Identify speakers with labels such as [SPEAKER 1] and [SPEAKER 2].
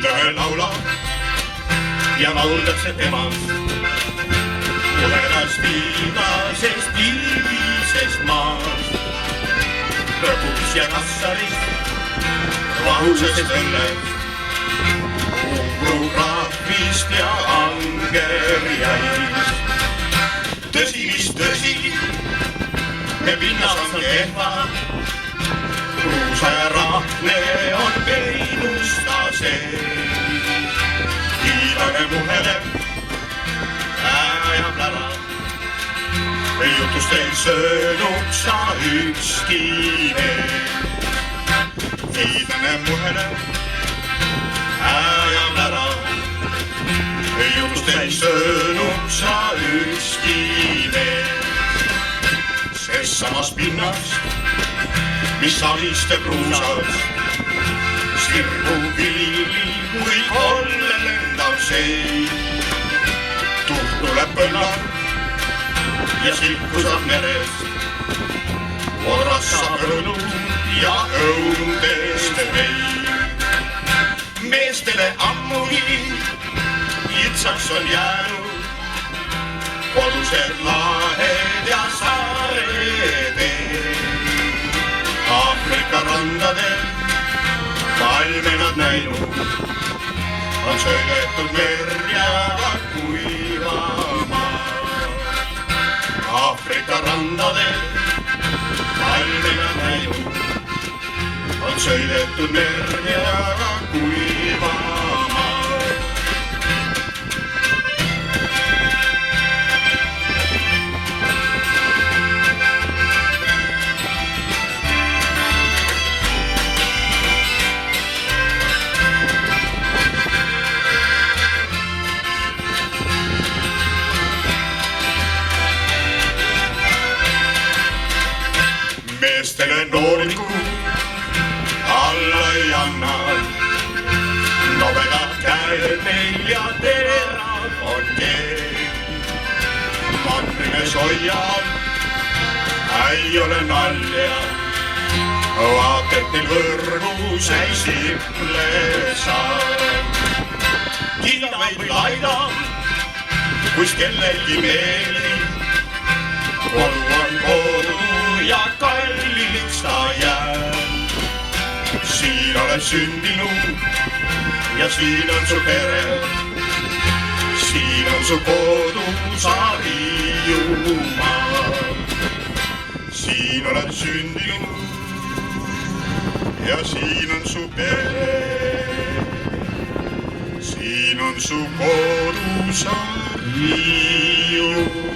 [SPEAKER 1] igaühe laulab ja lauldakse temast. Tuledas viimasest pilvisest maast, rõbus ja kassarist, vahusest õllest, umbrurahvist ja angerjäist. Tõsi, mis tõsi, me pinnas on kehva, kruusa ja rahne on peinusta sees. Hiilane muheleb, ajab lära, jutust ei söönud sa ükski mees. Hiilane muheleb, ajab lära, jutust ei söönud sa ükski mees. Ses samas pinnast, mis salisteb ruusas, sirgu villi kui kolle lendav seis. Tuht tuleb põllab ja silku saab merest, odras saab õlut ja õundest veid. Meestele ammugi itsaks on jäänud kodused lahed ja saared ees. Aafrika randadel palme nad näinud, on sõidetud merjaga kuiva maa. Aafrika randadel palme nad näinud, on sõidetud merjaga kuiva maa. Meestele nooriku alla ei anna, nobedad käed neil ja terav on keel. Mandrimees hoiab, ei ole nalja, vaat et neil võrgus ei sirple saab. Kiida või laida, kus kellelgi meeldib, kodu on kodu ja kalliks ta jääb. Siin oled sündinud ja siin on su pere, siin on su kodu, sa Hiiumaa. Siin oled sündinud ja siin on su pere, siin on su kodu, sa Hiiumaa.